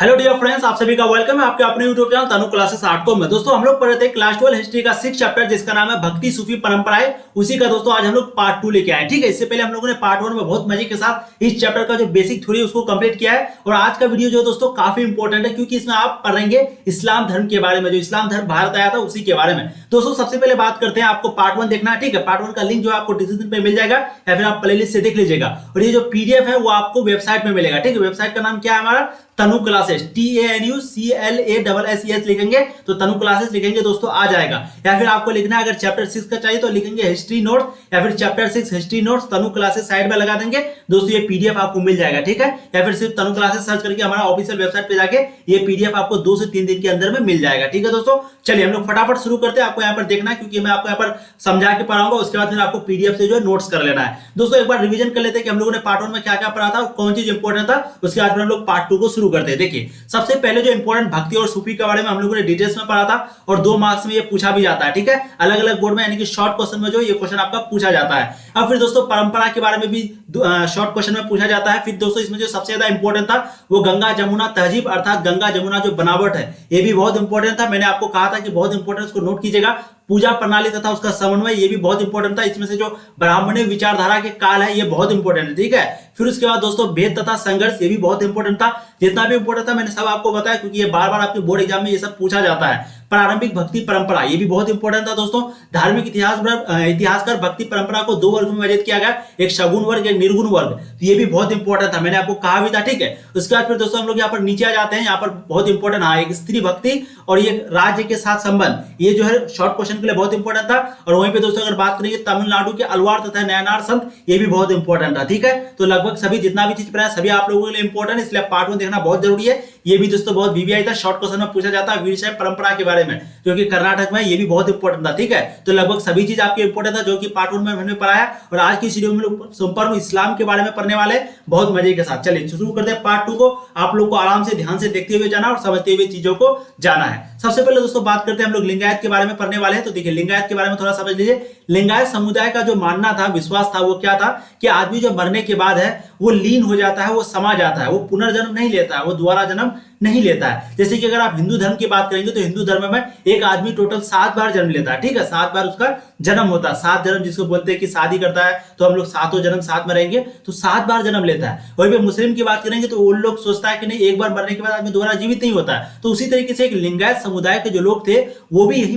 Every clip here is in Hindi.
हेलो डियर फ्रेंड्स, आप सभी का वेलकम है आपके अपने यूट्यूब चैनल तनु क्लासेस आर्ट को में। दोस्तों हम लोग पढ़ रहे थे क्लास 12 हिस्ट्री का 6 चैप्टर जिसका नाम है भक्ति सूफी परंपराएं। उसी का दोस्तों आज हम लोग पार्ट 2 लेके आए। ठीक है, इससे पहले हम लोगों ने पार्ट 1 में बहुत मजे के साथ इस चैप्टर का जो बेसिक थ्योरी उसको कंप्लीट किया है। और आज का वीडियो जो दोस्तों काफी इंपॉर्टेंट है क्योंकि इसमें आप पढ़ेंगे इस्लाम धर्म के बारे में, जो इस्लाम धर्म भारत आया था उसी के बारे में। दोस्तों सबसे पहले बात करते हैं, आपको पार्ट 1 देखना है। ठीक है, पार्ट 1 का लिंक जो आपको डिस्क्रिप्शन पे मिल जाएगा या फिर आप प्लेलिस्ट से देख लीजिएगा। और ये जो पीडीएफ है वो आपको वेबसाइट में मिलेगा। ठीक है, वेबसाइट का नाम क्या है हमारा, तनु क्लासेस, TANUCLASES लिखेंगे तो तनु क्लासेस लिखेंगे दोस्तों आ जाएगा। या फिर आपको लिखना है अगर चैप्टर 6 का चाहिए तो लिखेंगे हिस्ट्री नोट्स या फिर चैप्टर 6 हिस्ट्री नोट्स तनु क्लासेस साइड में लगा देंगे दोस्तों, ये पीडीएफ आपको मिल जाएगा। ठीक है, या फिर सिर्फ तनु क्लासेस सर्च करके हमारा ऑफिशियल वेबसाइट पे जाके ये पीडीएफ आपको 2 से 3 दिन के अंदर में मिल जाएगा। ठीक है दोस्तों, चलिए हम लोग फटाफट शुरू करते हैं। आपको यहाँ पर देखना है क्योंकि मैं आपको यहाँ पर समझा के पढ़ाऊंगा, उसके बाद फिर आपको पीडीएफ से जो है नोट्स कर लेना है। दोस्तों एक बार रिवीजन कर लेते हैं कि हम लोगों ने पार्ट 1 में क्या क्या पढ़ा था, कौन चीज इंपॉर्टेंट था, उसके बाद हम लोग पार्ट 2 को शुरू करते हैं। देखिए सबसे पहले जो इंपॉर्टेंट भक्ति और सूफी के बारे में हम लोगों ने डिटेल्स में पढ़ा था और 2 मार्क्स में ये पूछा भी जाता है। ठीक है, अलग अलग बोर्ड में यानी कि शॉर्ट क्वेश्चन में जो ये क्वेश्चन आपका पूछा जाता है। अब फिर दोस्तों परंपरा के बारे में भी शॉर्ट क्वेश्चन में पूछा जाता है। फिर दोस्तों इसमें जो सबसे ज्यादा इंपॉर्टेंट था वो गंगा जमुना तहजीब अर्थात गंगा जमुना जो बनावट है ये भी बहुत इंपॉर्टेंट था। मैंने आपको कहा था कि बहुत इंपॉर्टेंट, उसको नोट कीजिएगा। पूजा प्रणाली तथा उसका समन्वय ये भी बहुत इंपॉर्टेंट था। इसमें से जो ब्राह्मणी विचारधारा के काल है ये बहुत इंपॉर्टेंट है। ठीक है, फिर उसके बाद दोस्तों भेद तथा संघर्ष ये भी बहुत इंपॉर्टेंट था। जितना भी इंपॉर्टेंट था मैंने सब आपको बताया क्योंकि ये बार बार आपके बोर्ड एग्जाम में ये सब पूछा जाता है। प्रारंभिक भक्ति परंपरा ये भी बहुत इंपॉर्टेंट था दोस्तों। धार्मिक इतिहासकार भक्ति परंपरा को 2 वर्ग में विभाजित किया गया, एक सगुण वर्ग एक निर्गुण वर्ग, तो ये भी बहुत इंपॉर्टेंट था, मैंने आपको कहा भी था। ठीक है, उसके बाद फिर दोस्तों हम लोग यहाँ पर नीचे आ जाते हैं। यहाँ पर बहुत इंपॉर्टेंट हाँ एक स्त्री भक्ति और ये राज्य के साथ संबंध, ये जो है शॉर्ट क्वेश्चन के लिए बहुत इंपॉर्टेंट था। और वहीं पे दोस्तों अगर बात करेंगे तमिलनाडु के अलवार तथा नयनार संत, ये भी बहुत इंपॉर्टेंट था। ठीक है, तो लगभग सभी जितना भी चीज पढ़ा सभी आप लोगों के लिए इंपॉर्टेंट है, इसलिए पार्ट 1 देखना बहुत जरूरी है। ये भी दोस्तों बहुत वीवीआई था, शॉर्ट क्वेश्चन में पूछा जाता है वीरशैव परंपरा के बारे में जो कि कर्नाटक में, ये भी बहुत इंपॉर्टेंट था। ठीक है, तो लगभग सभी चीज आपके इंपॉर्टेंट था जो कि पार्ट 1 में हमने पढ़ाया। और आज की वीडियो में लोग संपूर्ण इस्लाम के बारे में पढ़ने वाले बहुत मजे के साथ। चलिए शुरू करते हैं पार्ट 2 को। आप लोग को आराम से ध्यान से देखते हुए जाना और समझते हुए चीजों को जाना है। सबसे पहले दोस्तों बात करते हैं हम लोग लिंगायत के बारे में पढ़ने वाले हैं। तो देखिए लिंगायत के बारे में थोड़ा समझ लीजिए। लिंगायत समुदाय का जो मानना था, विश्वास था, वो क्या था कि आदमी जो मरने के बाद है वो लीन हो जाता है, वो समा जाता है, वो पुनर्जन्म नहीं लेता है, वो दोबारा जन्म नहीं लेता है। जैसे कि अगर आप हिंदू धर्म की बात करेंगे तो हिंदू धर्म में एक आदमी टोटल 7 बार जन्म लेता है। ठीक है, 7 बार उसका जन्म होता है। 7 जन्म जिसको बोलते हैं कि शादी करता है तो हम लोग 7 जन्म साथ में रहेंगे, तो 7 बार जन्म लेता है। वहीं पे मुस्लिम की बात करेंगे तो उन लोग सोचता है कि नहीं, एक बार मरने के बाद आदमी दोबारा जीवित नहीं होता है। तो उसी तरीके से एक लिंगायत समुदाय के जो लोग थे वो भी यही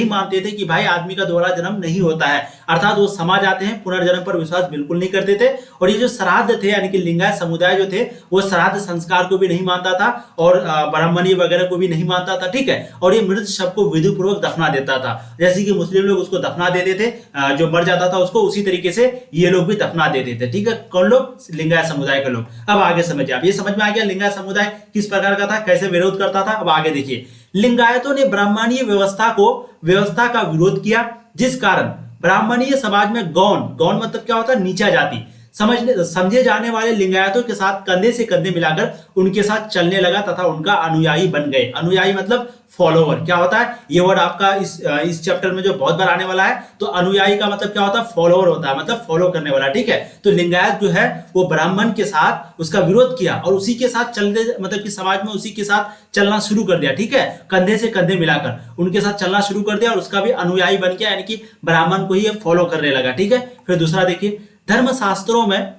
मानते थे कि भाई आदमी का दोबारा जन्म नहीं होता है, अर्थात वो समा जाते हैं, पुनर्जन्म पर विश्वास बिल्कुल नहीं करते थे। और ये जो श्राद्ध थे यानी कि लिंगायत समुदाय जो थे वो श्राद्ध संस्कार को भी नहीं मानता था और ब्राह्मणी वगैरह को भी नहीं मानता था। ठीक है, और ये मृत शव को विधि पूर्वक दफना देता था, जैसे कि मुस्लिम लोग उसको दफना देते थे, जो मर जाता था उसको, उसी तरीके से ये लोग भी दफना देते थे। ठीक है, कौन लोग, लिंगायत समुदाय के लोग। अब आगे समझिए, आप ये समझ में आ गया लिंगायत समुदाय किस प्रकार का था, कैसे विरोध करता था। अब आगे देखिए, लिंगायतों ने ब्राह्मणीय व्यवस्था का विरोध किया, जिस कारण ब्राह्मणीय समाज में गौण मतलब क्या होता है, नीचा जाति समझे जाने वाले लिंगायतों के साथ कंधे से कंधे मिलाकर उनके साथ चलने लगा तथा उनका अनुयायी बन गए। अनुयायी मतलब फॉलोवर। क्या होता है ये वर्ड आपका इस चैप्टर में जो बहुत बार आने वाला है। तो अनुयायी का मतलब क्या होता है, फॉलोवर होता है, मतलब फॉलो करने वाला। ठीक है, तो लिंगायत जो है वो ब्राह्मण के साथ उसका विरोध किया और उसी के साथ चलने, मतलब कि समाज में उसी के साथ चलना शुरू कर दिया। ठीक है, कंधे से कंधे मिलाकर उनके साथ चलना शुरू कर दिया और उसका भी अनुयायी बन गया, यानी कि ब्राह्मण को ही फॉलो करने लगा। ठीक है, फिर दूसरा देखिए, धर्मशास्त्रों में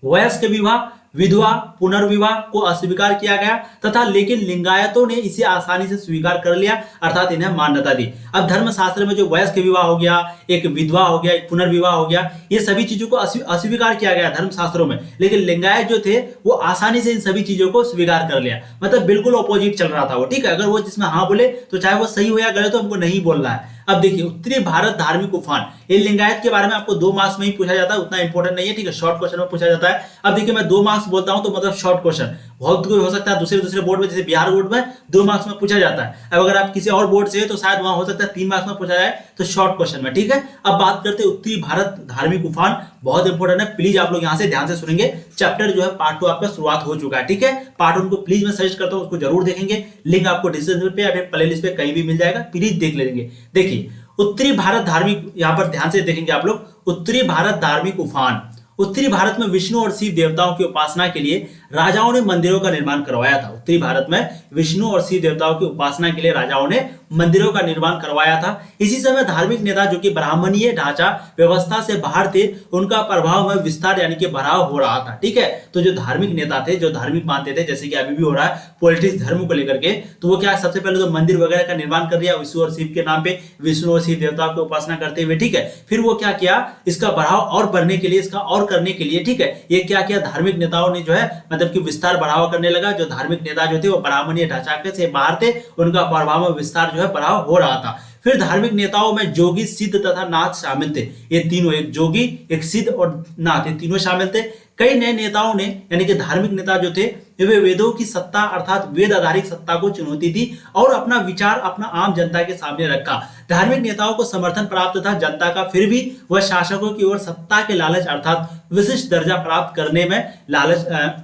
वयस्क विवाह, विधवा पुनर्विवाह को अस्वीकार किया गया तथा लेकिन लिंगायतों ने इसे आसानी से स्वीकार कर लिया, अर्थात इन्हें मान्यता दी। अब धर्मशास्त्र में जो वयस्क विवाह हो गया, एक विधवा हो गया, एक पुनर्विवाह हो गया, ये सभी चीजों को अस्वीकार किया गया धर्मशास्त्रों में, लेकिन लिंगायत जो थे वो आसानी से इन सभी चीजों को स्वीकार कर लिया। मतलब बिल्कुल ऑपोजिट चल रहा था वो। ठीक है, अगर वो जिसमें हाँ बोले तो चाहे वो सही हो या गलत हो, हमको नहीं बोलना है। अब देखिए, उत्तरी भारत धार्मिक उफान, ये लिंगायत के बारे में आपको 2 मार्क्स में ही पूछा जाता है, उतना इंपॉर्टेंट नहीं है। ठीक है, शॉर्ट क्वेश्चन में पूछा जाता है। अब देखिए मैं 2 मार्क्स बोलता हूं तो मतलब शॉर्ट क्वेश्चन, बहुत कोई हो सकता है दूसरे बोर्ड में, जैसे बिहार बोर्ड में 2 मार्क्स में पूछा जाता है। अब अगर आप किसी और बोर्ड से है तो शायद वहां हो सकता है 3 मार्क्स में पूछा जाए, तो शॉर्ट क्वेश्चन में। ठीक है, अब बात करते हैं उत्तरी भारत धार्मिक उफान, बहुत इंपॉर्टेंट है, प्लीज आप लोग यहाँ से ध्यान से सुनेंगे। चैप्टर जो है पार्ट 2 आपका शुरुआत हो चुका है। ठीक है, पार्ट 1 को प्लीज मैं सजेस्ट करता हूँ उसको जरूर देखेंगे, लिंक आपको डिस्क्रिप्शन पे या फिर प्लेलिस्ट पे कहीं भी मिल जाएगा, प्लीज देख लेंगे। देखिए उत्तरी भारत धार्मिक, यहां पर ध्यान से देखेंगे आप लोग, उत्तरी भारत धार्मिक उफान। उत्तरी भारत में विष्णु और शिव देवताओं की उपासना के लिए राजाओं ने मंदिरों का निर्माण करवाया था। उत्तरी भारत में विष्णु और शिव देवताओं की उपासना के लिए राजाओं ने मंदिरों का निर्माण करवाया था। इसी समय धार्मिक नेता जो कि ब्राह्मणीय ढांचा व्यवस्था से बाहर थे, उनका प्रभाव में विस्तार यानी कि बढ़ाव हो रहा था। ठीक है, तो जो धार्मिक नेता थे, जो धार्मिक मानते थे, जैसे कि अभी भी हो रहा है पॉलिटिक्स धर्म को लेकर के, तो वो क्या सबसे पहले तो मंदिर वगैरह का निर्माण कर दिया विष्णु और शिव के नाम पे, विष्णु और शिव देवताओं की उपासना करते हुए। ठीक है, फिर वो क्या किया, इसका बढ़ाव और बढ़ने के लिए, इसका और करने के लिए, ठीक है, ये क्या किया, धार्मिक नेताओं ने जो है मतलब कि विस्तार बढ़ावा करने लगा। जो धार्मिक नेता जो थे वो ब्राह्मणीय ढांचा से बाहर थे, उनका प्रभाव में विस्तार जो है बढ़ाव हो रहा था। फिर धार्मिक नेताओं में जोगी, सिद्ध तथा नाथ शामिल थे। ये तीनों, एक जोगी, एक सिद्ध और नाथ, ये तीनों शामिल थे। कई नए नेताओं ने यानी कि धार्मिक नेता जो थे वे वेदों की सत्ता अर्थात वेद आधारित सत्ता को चुनौती दी और अपना विचार अपना आम जनता के सामने रखा। धार्मिक नेताओं को समर्थन प्राप्त था जनता का, फिर भी वह शासकों की ओर सत्ता के लालच अर्थात विशिष्ट दर्जा प्राप्त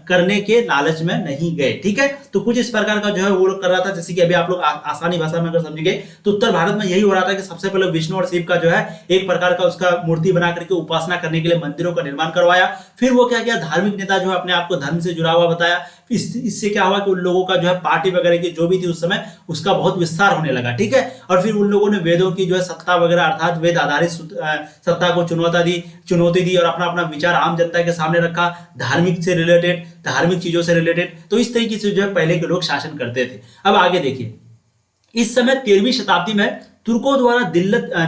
करने के लालच में नहीं गए। ठीक है, तो कुछ इस प्रकार का जो है वो लोग कर रहा था। जैसे कि अभी आप लोग आसानी भाषा में अगर समझेंगे तो उत्तर भारत में यही हो रहा था कि सबसे पहले विष्णु और शिव का जो है एक प्रकार का उसका मूर्ति बना करके उपासना करने के लिए मंदिरों का निर्माण करवाया। फिर वो क्या किया, धार्मिक नेता जो है अपने आप को धर्म से जुड़ा हुआ बताया। इससे क्या हुआ कि उन लोगों का जो है पार्टी वगैरह की जो भी थी उस समय उसका बहुत विस्तार होने लगा। ठीक है, और फिर उन लोगों ने वेदों की जो है सत्ता वगैरह अर्थात वेद आधारित सत्ता को चुनौती दी और अपना अपना विचार आम जनता के सामने रखा, धार्मिक से रिलेटेड, धार्मिक चीजों से रिलेटेड। तो इस तरीके से जो है पहले के लोग शासन करते थे। अब आगे देखिए, इस समय 13वीं शताब्दी में तुर्कों द्वारा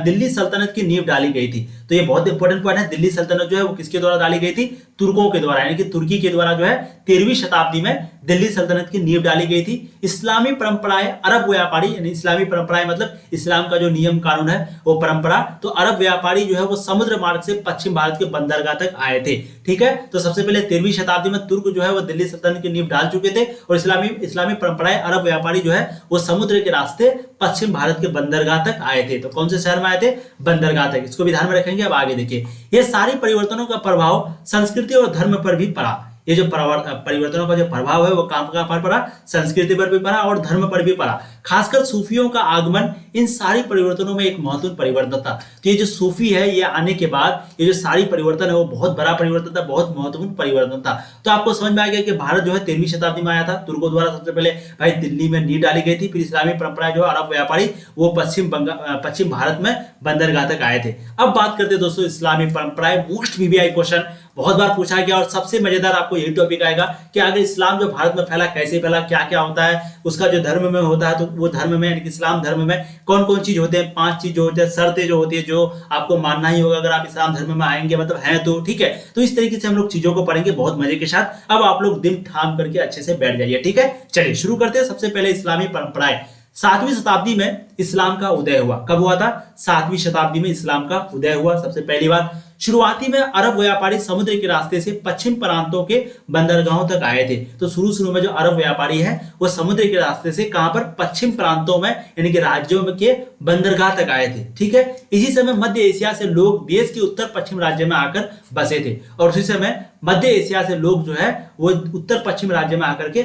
दिल्ली सल्तनत की नींव डाली गई थी। तो ये बहुत इंपॉर्टेंट पॉइंट है, दिल्ली सल्तनत जो है वो किसके द्वारा डाली गई थी, तुर्कों के द्वारा, यानी कि तुर्की के द्वारा जो है 13वीं शताब्दी में दिल्ली सल्तनत की नींव डाली गई थी। इस्लामी परंपराएं, अरब व्यापारी, यानी इस्लामी परंपराएं मतलब इस्लाम का जो नियम कानून है वो परंपरा, तो अरब व्यापारी जो है वो समुद्र मार्ग से पश्चिम भारत के बंदरगाह तक आए थे। ठीक है, तो सबसे पहले 13वीं शताब्दी में तुर्क जो है वो दिल्ली सल्तनत की नींव डाल चुके थे और इस्लामी परंपराएं, अरब व्यापारी जो है वो समुद्र के रास्ते पश्चिम भारत के बंदरगाह तक आए थे। तो कौन से शहर में आए थे, बंदरगाह तक, इसको भी ध्यान में रखेंगे। अब आगे देखिए, ये सारी परिवर्तनों का प्रभाव संस्कृति और धर्म पर भी पड़ा। ये जो परिवर्तनों का जो प्रभाव है वो कहां पर पड़ा, संस्कृति पर भी पड़ा और धर्म पर भी पड़ा। खासकर सूफियों का आगमन इन सारी परिवर्तनों में एक महत्वपूर्ण परिवर्तन था। तो ये जो सूफी है ये आने के बाद ये जो सारी परिवर्तन है वो बहुत बड़ा परिवर्तन था, बहुत महत्वपूर्ण परिवर्तन था। तो आपको समझ में आ गया कि भारत जो है 13वीं शताब्दी में आया था, तुर्कों द्वारा सबसे पहले भाई दिल्ली में नींव डाली गई थी। फिर इस्लामी परंपरा जो अरब व्यापारी वो पश्चिम भारत में बंदरगाह तक आए थे। अब बात करते हैं दोस्तों इस्लामी परंपराएं, मोस्ट वीवीआई क्वेश्चन बहुत बार पूछा गया और सबसे मजेदार आपको यही टॉपिक आएगा कि अगर इस्लाम जो भारत में फैला कैसे फैला, क्या क्या होता है उसका, जो धर्म में होता है तो वो धर्म में यानी कि इस्लाम धर्म में कौन कौन चीज होते हैं, 5 चीज जो होते हैं, शर्तें जो होती है जो आपको मानना ही होगा अगर आप इस्लाम धर्म में आएंगे, मतलब है तो। ठीक है, तो इस तरीके से हम लोग चीजों को पढ़ेंगे बहुत मजे के साथ। अब आप लोग दिल थाम करके अच्छे से बैठ जाइए। ठीक है, चलिए शुरू करते हैं। सबसे पहले इस्लामी परंपराएं। 7वीं शताब्दी में इस्लाम का उदय हुआ। कब हुआ था, 7वीं शताब्दी में इस्लाम का उदय हुआ। सबसे पहली बात, शुरुआती में अरब व्यापारी समुद्र के रास्ते से पश्चिम प्रांतों के बंदरगाहों तक आए थे। तो शुरू में जो अरब व्यापारी है वो समुद्र के रास्ते से कहां पर, पश्चिम प्रांतों में यानी कि राज्यों के बंदरगाह तक आए थे। ठीक है, इसी समय मध्य एशिया से लोग देश के उत्तर पश्चिम राज्य में आकर बसे थे और उसी समय मध्य एशिया से लोग जो है वो उत्तर पश्चिम राज्य में आकर के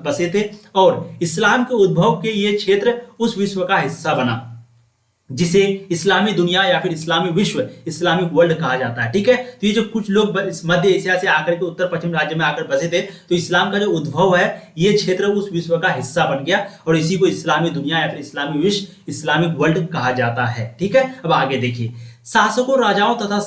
बसे थे और इस्लाम के उद्भव के ये क्षेत्र उस विश्व का हिस्सा बना जिसे इस्लामी दुनिया या फिर इस्लामी विश्व, इस्लामिक वर्ल्ड कहा जाता है। ठीक है, तो ये जो कुछ लोग मध्य एशिया से आकर के उत्तर पश्चिम राज्य में आकर बसे थे तो इस्लाम का जो उद्भव है ये क्षेत्र उस विश्व का हिस्सा बन गया और इसी को इस्लामी दुनिया या फिर इस्लामी विश्व, इस्लामिक वर्ल्ड कहा जाता है। ठीक है, अब आगे देखिए, शासकों, राजाओं तथा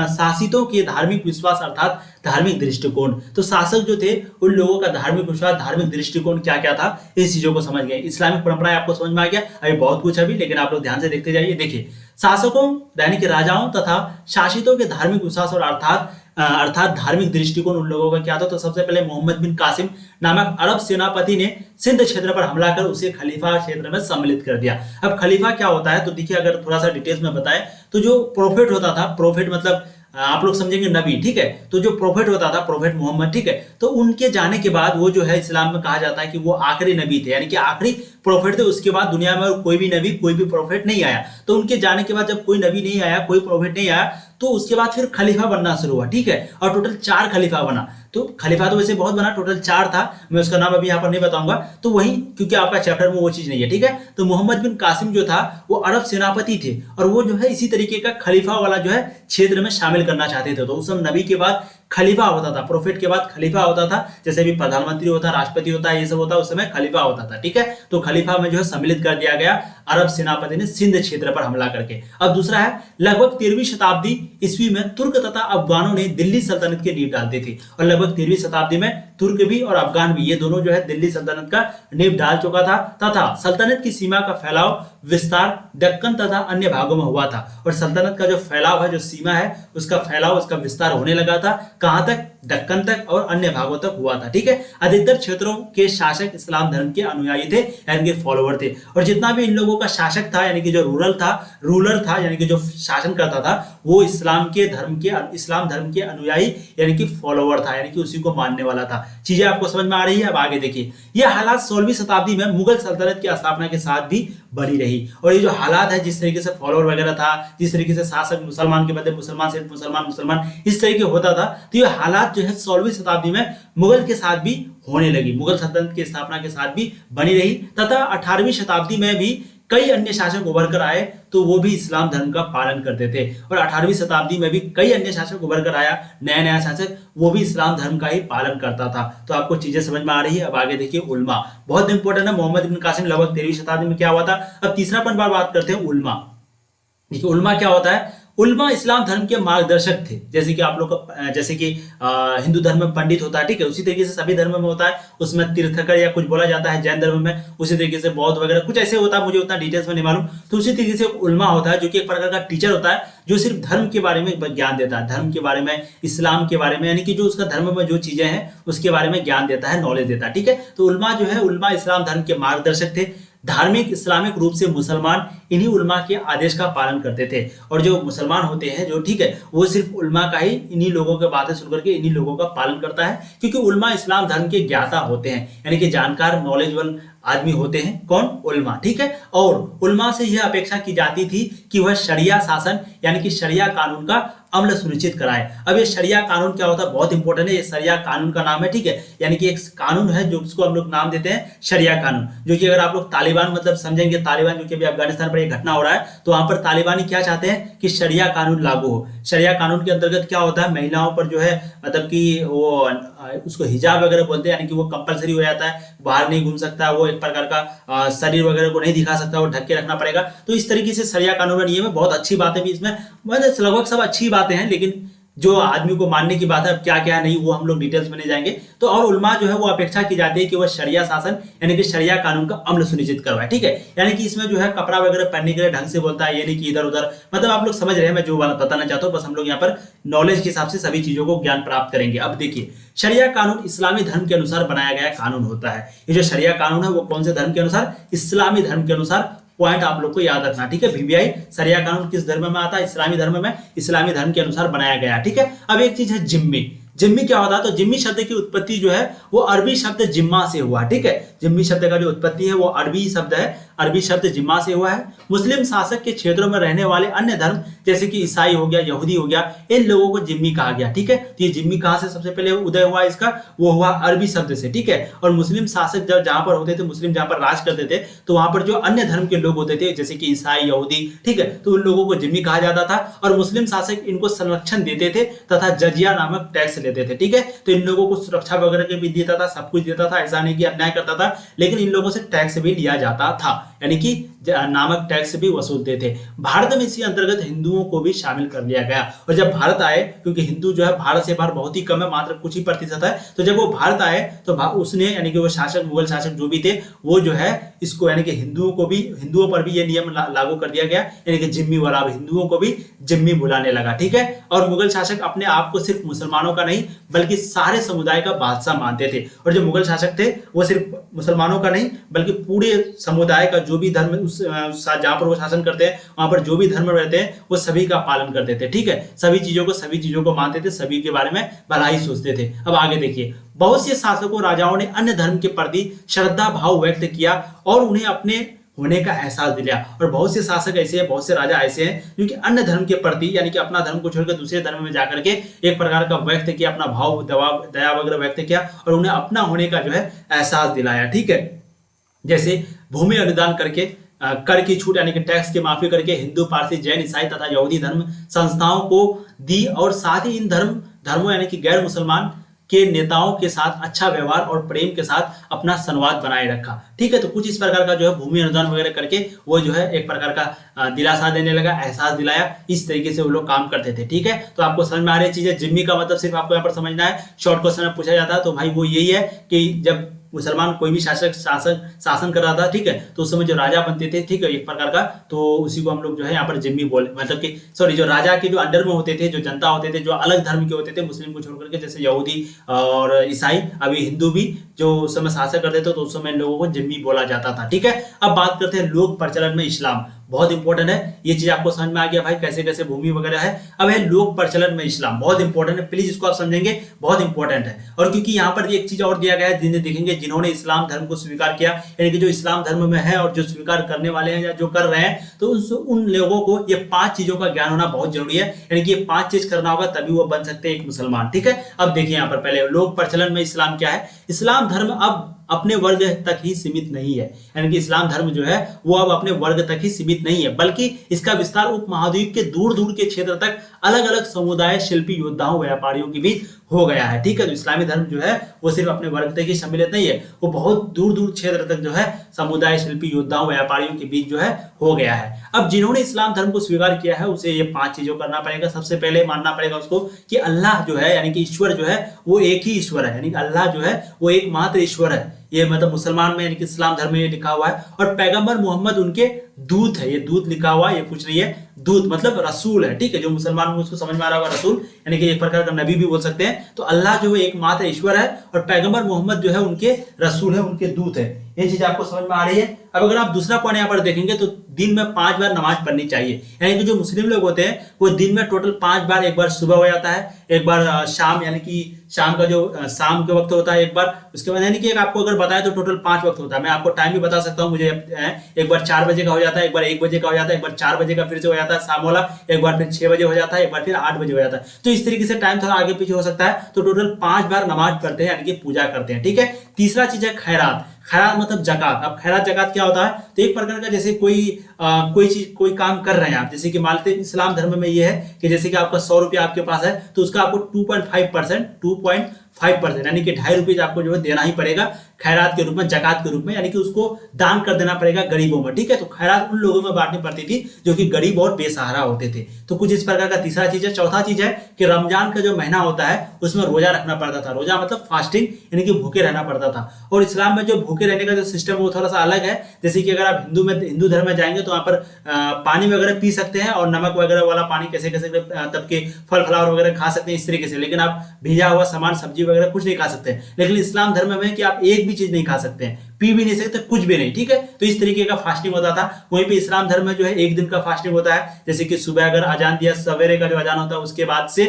शासितों के धार्मिक विश्वास अर्थात धार्मिक दृष्टिकोण। तो शासक जो थे उन लोगों का धार्मिक विश्वास, धार्मिक दृष्टिकोण क्या क्या था, इस चीजों को समझ गए। इस्लामिक परंपराएं आपको समझ में आ गया। अभी बहुत कुछ अभी, लेकिन आप लोग ध्यान से देखते जाइए। देखिए, शासकों यानी कि राजाओं तथा शासितों के धार्मिक विश्वास और अर्थात धार्मिक दृष्टिकोण उन लोगों का क्या था। तो सबसे पहले मोहम्मद बिन कासिम नामक अरब सेनापति ने सिंध क्षेत्र पर हमला कर उसे खलीफा क्षेत्र में सम्मिलित कर दिया। अब खलीफा क्या होता है, तो देखिए अगर थोड़ा सा डिटेल्स में बताएं तो जो प्रोफेट होता था, प्रोफेट मतलब आप लोग समझेंगे नबी। ठीक है, तो जो प्रोफेट होता था, प्रोफेट मोहम्मद, ठीक है, तो उनके जाने के बाद वो जो है इस्लाम में कहा जाता है कि वो आखिरी नबी थे, यानी कि आखिरी प्रोफेट थे। उसके बाद दुनिया में कोई भी नबी, कोई भी प्रोफेट नहीं आया। तो उनके जाने के बाद जब कोई नबी नहीं आया, कोई प्रोफेट नहीं आया, तो उसके बाद फिर खलीफा बनना शुरू हुआ। ठीक है, और टोटल 4 खलीफा बना। तो खलीफा तो वैसे बहुत बना, टोटल 4 था, मैं उसका नाम अभी यहाँ पर नहीं बताऊंगा, तो वही क्योंकि आपका चैप्टर में वो चीज नहीं है। ठीक है, तो मोहम्मद बिन कासिम जो था वो अरब सेनापति थे और वो जो है इसी तरीके का खलीफा वाला जो है क्षेत्र में शामिल करना चाहते थे। तो उस समय नबी के बाद खलीफा होता था, प्रोफेट के बाद खलीफा होता था, जैसे भी प्रधानमंत्री होता, राष्ट्रपति होता है, ये सब होता, उस समय खलीफा होता था। ठीक है, तो खलीफा में जो है सम्मिलित कर दिया गया अरब सेनापति ने सिंध क्षेत्र पर हमला करके। अब दूसरा है, लगभग 13वीं शताब्दी ईस्वी में तुर्क तथा अफगानों ने दिल्ली सल्तनत की नींव डाल दी थी, और लगभग 13वीं शताब्दी में तुर्क भी और अफगान भी, ये दोनों जो है दिल्ली सल्तनत का नींव डाल चुका था, तथा सल्तनत की सीमा का फैलाव विस्तार दक्कन तथा अन्य भागों में हुआ था। और सल्तनत का जो फैलाव है, जो सीमा है, उसका फैलाव, उसका विस्तार होने लगा था, कहां तक? दक्कन तक और अन्य भागों तक हुआ था। ठीक है, अधिकतर क्षेत्रों के शासक इस्लाम धर्म के अनुयायी थे, यानी कि फॉलोवर थे, और जितना भी इन लोगों का शासक था, यानी कि जो रूलर था, यानी कि जो शासन करता था, वो इस्लाम धर्म के अनुयायी यानी कि फॉलोवर था, यानी कि उसी को मानने वाला था। चीजें आपको समझ में आ रही है? अब आगे देखिए, यह हालात 16वीं शताब्दी में मुगल सल्तनत की स्थापना के साथ भी बनी रही। और ये जो हालात है, जिस तरीके से फॉलोवर वगैरह था, जिस तरीके से शासक मुसलमान के बदले मुसलमान से मुसलमान इस तरीके होता था, तो ये हालात जो है 16वीं शताब्दी में मुगल के साथ भी होने लगी, मुगल सल्तनत की स्थापना के साथ भी बनी रही, तथा 18वीं शताब्दी में भी कई अन्य शासक उभर कर आए, तो वो भी इस्लाम धर्म का पालन करते थे। और 18वीं शताब्दी में भी कई अन्य शासक उभर कर आया, नया शासक, वो भी इस्लाम धर्म का ही पालन करता था। तो आपको चीजें समझ में आ रही है? अब आगे देखिए, उल्मा बहुत इंपॉर्टेंट है। मोहम्मद इब्न कासिम लगभग 13वीं शताब्दी में क्या हुआ था? अब तीसरा पॉइंट बात करते हैं, उल्मा। देखिए, उल्मा क्या होता है? उल्मा इस्लाम धर्म के मार्गदर्शक थे, जैसे कि आप लोग का, जैसे कि हिंदू धर्म में पंडित होता है, ठीक है, उसी तरीके से सभी धर्म में होता है, उसमें तीर्थकर या कुछ बोला जाता है, जैन धर्म में उसी तरीके से बौद्ध वगैरह कुछ ऐसे होता है, मुझे उतना डिटेल्स में नहीं मालूम। तो उसी तरीके से उल्मा होता है, जो कि एक प्रकार का टीचर होता है, जो सिर्फ धर्म के बारे में ज्ञान देता है, धर्म के बारे में, इस्लाम के बारे में, यानी कि जो उसका धर्म में जो चीजें हैं उसके बारे में ज्ञान देता है, नॉलेज देता है। ठीक है, तो उल्मा जो है, उल्मा इस्लाम धर्म के मार्गदर्शक थे। धार्मिक इस्लामिक रूप से मुसलमान इन्हीं उल्मा के आदेश का पालन करते थे, और जो मुसलमान होते हैं, जो, ठीक है, वो सिर्फ उल्मा का ही, इन्हीं लोगों के बातें सुनकर के इन्हीं लोगों का पालन करता है, क्योंकि उल्मा इस्लाम धर्म के ज्ञाता होते हैं, यानी कि जानकार, नॉलेजेबल आदमी होते हैं। कौन? उल्मा। ठीक है, और उल्मा से यह अपेक्षा की जाती थी कि वह शरिया शासन यानी कि शरिया कानून का अमल सुनिश्चित कराए। अब ये शरिया कानून क्या होता है? बहुत इंपॉर्टेंट है, ये शरिया कानून का नाम है। ठीक है, यानी कि एक कानून है जो उसको हम लोग नाम देते हैं शरिया कानून, जो कि अगर आप लोग तालिबान मतलब समझेंगे, तालिबान जो कि अभी अफगानिस्तान पर एक घटना हो रहा है, तो वहां पर तालिबानी क्या चाहते हैं कि शरिया कानून लागू हो। शरिया कानून के अंतर्गत क्या होता है? महिलाओं पर जो है, मतलब कि वो उसको हिजाब वगैरह बोलते हैं, यानी कि वो कंपलसरी हो जाता है, बाहर नहीं घूम सकता, वो एक प्रकार का शरीर वगैरह को नहीं दिखा सकता, वो ढक के रखना पड़ेगा। तो इस तरीके से शरिया कानून का नियम है। बहुत अच्छी बातें भी इसमें, मतलब लगभग सब अच्छी बातें हैं, लेकिन जो आदमी को मानने की बात है, अब क्या क्या नहीं, वो हम लोग डिटेल्स में नहीं जाएंगे। तो और उल्मा जो है वो अपेक्षा की जाती है कि वह शरिया शासन यानी कि शरिया कानून का अमल सुनिश्चित करवाए। ठीक है, यानी कि इसमें जो है कपड़ा वगैरह पहनने के लिए ढंग से बोलता है, ये नहीं कि इधर उधर, मतलब आप लोग समझ रहे हैं मैं जो बताना चाहता हूँ। बस हम लोग यहाँ पर नॉलेज के हिसाब से सभी चीजों को ज्ञान प्राप्त करेंगे। अब देखिए, शरिया कानून इस्लामी धर्म के अनुसार बनाया गया कानून होता है। ये जो शरिया कानून है वो कौन से धर्म के अनुसार? इस्लामी धर्म के अनुसार। पॉइंट आप लोग को याद रखना, ठीक है। वीवीआई शरिया कानून किस धर्म में आता है? इस्लामी धर्म में, इस्लामी धर्म के अनुसार बनाया गया, ठीक है। अब एक चीज है जिम्मी। जिम्मी क्या होता है? तो जिम्मी शब्द की उत्पत्ति जो है वो अरबी शब्द जिम्मा से हुआ, ठीक है। जिम्मी शब्द का जो उत्पत्ति है वो अरबी शब्द है, अरबी शब्द जिम्मा से हुआ है। मुस्लिम शासक के क्षेत्रों में रहने वाले अन्य धर्म जैसे कि ईसाई हो गया, यहूदी हो गया, इन लोगों को जिम्मी कहा गया, ठीक है। तो ये जिम्मी कहां से सबसे पहले उदय हुआ इसका? वो हुआ अरबी शब्द से, ठीक है। और मुस्लिम शासक जब जहां पर होते थे, मुस्लिम जहां पर राज करते थे, तो वहां पर जो अन्य धर्म के लोग होते थे जैसे कि ईसाई, यहूदी, ठीक है, तो उन लोगों को जिम्मी कहा जाता था। और मुस्लिम शासक इनको संरक्षण देते थे तथा जजिया नामक टैक्स लेते थे, ठीक है। तो इन लोगों को सुरक्षा वगैरह के भी देता था, सब कुछ देता था, ऐसा नहीं कि अन्याय करता था, लेकिन इन लोगों से टैक्स भी लिया जाता था, यानी कि नामक टैक्स भी वसूलते थे। भारत में इसी अंतर्गत हिंदुओं को भी शामिल कर लिया गया। और जब भारत आए, क्योंकि हिंदू जो है भारत से बाहर बहुत ही कम है, मात्र कुछ ही प्रतिशत है, तो जब वो भारत आए तो उसने यानी कि वो शासक, मुगल शासक जो भी थे, वो जो है इसको यानी कि हिंदुओं पर भी ये नियम लागू कर दिया गया, यानी कि जिम्मी वाला, हिंदुओं को भी जिम्मी बुलाने लगा, ठीक है। और मुगल शासक अपने आप को सिर्फ मुसलमानों का नहीं बल्कि सारे समुदाय का बादशाह मानते थे। और जो मुगल शासक थे वो सिर्फ मुसलमानों का नहीं बल्कि पूरे समुदाय का, जो भी धर्म जहां पर वो शासन करते हैं वहां पर जो भी धर्म रहते हैं वो सभी का पालन करते थे, ठीक है। सभी चीजों को मानते थे, सभी के बारे में भलाई सोचते थे। अब आगे देखिए, बहुत से शासकों, राजाओं ने अन्य धर्म के प्रति श्रद्धा भाव व्यक्त किया और उन्हें अपने होने का एहसास दिलाया। और बहुत से शासक ऐसे हैं, बहुत से राजा ऐसे हैं जो कि अन्य धर्म के प्रति, यानी कि अपना धर्म को छोड़कर दूसरे धर्म में जाकर के एक प्रकार का व्यक्त किया, अपना भाव, दया वगैरह व्यक्त किया और उन्हें अपना होने का जो है एहसास दिलाया, ठीक है। जैसे भूमि अनुदान करके, कर की छूट यानी कि टैक्स की माफी करके हिंदू, पारसी, जैन, ईसाई तथा यहूदी धर्म संस्थाओं को दी और साथ ही इन धर्म धर्मों यानी कि गैर मुसलमान के नेताओं के साथ अच्छा व्यवहार और प्रेम के साथ अपना संवाद बनाए रखा। ठीक है, तो कुछ इस प्रकार का जो है भूमि अनुदान वगैरह करके वो जो है एक प्रकार का दिलासा देने लगा, एहसास दिलाया। इस तरीके से वो लोग काम करते थे। ठीक है, तो आपको समझ में आ रही चीजें। जिम्मी का मतलब सिर्फ आपको यहाँ पर समझना है, शॉर्ट क्वेश्चन में पूछा जाता है तो भाई वो यही है कि जब मुसलमान कोई भी शासन कर रहा था, ठीक है, तो उस समय जो राजा बनते थे, ठीक है, एक प्रकार का, तो उसी को हम लोग जो है यहाँ पर जिम्मी बोले, मतलब कि सॉरी, जो राजा के जो अंडर में होते थे, जो जनता होते थे, जो अलग धर्म के होते थे मुस्लिम को छोड़ करके, जैसे यहूदी और ईसाई, अभी हिंदू भी जो उस समय शासन करते थे, तो उस समय लोगों को जिम्मी बोला जाता था। ठीक है, अब बात करते हैं लोक प्रचलन में इस्लाम। बहुत इंपॉर्टेंट है, ये चीज आपको समझ में आ गया भाई कैसे कैसे भूमि वगैरह है। अब है लोक प्रचलन में इस्लाम, बहुत इंपॉर्टेंट है, प्लीज इसको आप समझेंगे, बहुत इंपॉर्टेंट है। और क्योंकि यहाँ पर एक चीज और दिया गया है, जिन्हें देखेंगे जिन्होंने इस्लाम धर्म को स्वीकार किया, यानी कि जो इस्लाम धर्म में है और जो स्वीकार करने वाले हैं या जो कर रहे हैं, तो उन लोगों को ये 5 चीजों का ज्ञान होना बहुत जरूरी है। यानी कि ये 5 चीज करना होगा तभी वो बन सकते हैं एक मुसलमान। ठीक है, अब देखिए यहाँ पर पहले लोक प्रचलन में इस्लाम क्या है। इस्लाम धर्म अब अपने वर्ग तक ही सीमित नहीं है, यानी कि इस्लाम धर्म जो है वो अब अपने वर्ग तक ही सीमित नहीं है, बल्कि इसका विस्तार उपमहाद्वीप के दूर दूर के क्षेत्र तक अलग अलग समुदाय, शिल्पी, योद्धाओं, व्यापारियों के बीच हो गया है। ठीक है, तो इस्लामी धर्म जो है वो सिर्फ अपने वर्ग तक ही सम्मिलित नहीं है, वो बहुत दूर दूर क्षेत्र तक जो है समुदाय, शिल्पी, योद्धाओं, व्यापारियों के बीच जो है हो गया है। अब जिन्होंने इस्लाम धर्म को स्वीकार किया है उसे ये 5 चीजों करना पड़ेगा। सबसे पहले मानना पड़ेगा उसको कि अल्लाह जो है, यानी कि ईश्वर जो है वो एक ही ईश्वर है, यानी कि अल्लाह जो है वो एकमात्र ईश्वर है। ये मतलब मुसलमान में यानी कि इस्लाम धर्म में ये लिखा हुआ है। और पैगंबर मोहम्मद उनके दूत है, ये दूत लिखा हुआ है, ये कुछ नहीं है, दूत मतलब रसूल है। ठीक है, जो मुसलमान में उसको समझ में आ रहा होगा, रसूल यानी कि एक प्रकार का नबी भी बोल सकते हैं। तो अल्लाह जो है एकमात्र ईश्वर है और पैगंबर मोहम्मद जो है उनके रसूल है, उनके दूत है। ये चीज आपको समझ में आ रही है। अब अगर आप दूसरा पॉइंट यहाँ पर देखेंगे तो दिन में 5 बार नमाज पढ़नी चाहिए, यानी कि जो मुस्लिम लोग होते हैं वो दिन में टोटल 5 बार, एक बार सुबह हो जाता है, एक बार शाम, यानी कि शाम का जो शाम के वक्त होता है एक बार, उसके बाद यानी कि आपको अगर बताया तो टोटल 5 वक्त होता है। मैं आपको टाइम भी बता सकता हूँ, मुझे एक बार 4 बजे का हो जाता है, एक बार 1 बजे का हो जाता है, एक बार 4 बजे का फिर से हो जाता है शाम वाला, एक बार फिर 6 बजे हो जाता है, एक बार फिर 8 बजे हो जाता है। तो इस तरीके से टाइम थोड़ा आगे पीछे हो सकता है। तो टोटल 5 बार नमाज पढ़ते हैं, यानी कि पूजा करते हैं। ठीक है, तीसरा चीज है खैरात। खैरात मतलब जकात। अब खैरात जकात क्या होता है, तो एक प्रकार का जैसे कोई काम कर रहे हैं आप, जैसे कि मान लेते हैं इस्लाम धर्म में ये है कि जैसे कि आपका 100 रुपया आपके पास है तो उसका आपको 2.5% यानी कि 2.5 रुपये आपको जो है देना ही पड़ेगा खैरात के रूप में, जकात के रूप में, यानी कि उसको दान कर देना पड़ेगा गरीबों में। ठीक है, तो खैरात उन लोगों में बांटनी पड़ती थी जो कि गरीब और बेसहारा होते थे। तो कुछ इस प्रकार का तीसरा चीज है। चौथा चीज है कि रमजान का जो महीना होता है उसमें रोजा रखना पड़ता था। रोजा मतलब फास्टिंग, यानी कि भूखे रहना पड़ता था। और इस्लाम में जो भूखे रहने का जो सिस्टम है वो थोड़ा सा अलग है। जैसे कि अगर आप हिंदू धर्म में जाएंगे तो वहाँ पर पानी वगैरह पी सकते हैं और नमक वगैरह वाला पानी कैसे कैसे तब के फल फ्लावर वगैरह खा सकते हैं इस तरीके से, लेकिन आप भिजा हुआ सामान, सब्जी वगैरह कुछ नहीं खा सकते। लेकिन इस्लाम धर्म में कि आप एक भी चीज नहीं खा सकते हैं, पी भी नहीं सकते, कुछ भी नहीं। ठीक है, तो इस तरीके का फास्टिंग होता था। वहीं पे इस्लाम धर्म में जो है एक दिन का फास्टिंग होता है, जैसे कि सुबह अगर अजान दिया, सवेरे का जो अजान होता है उसके बाद से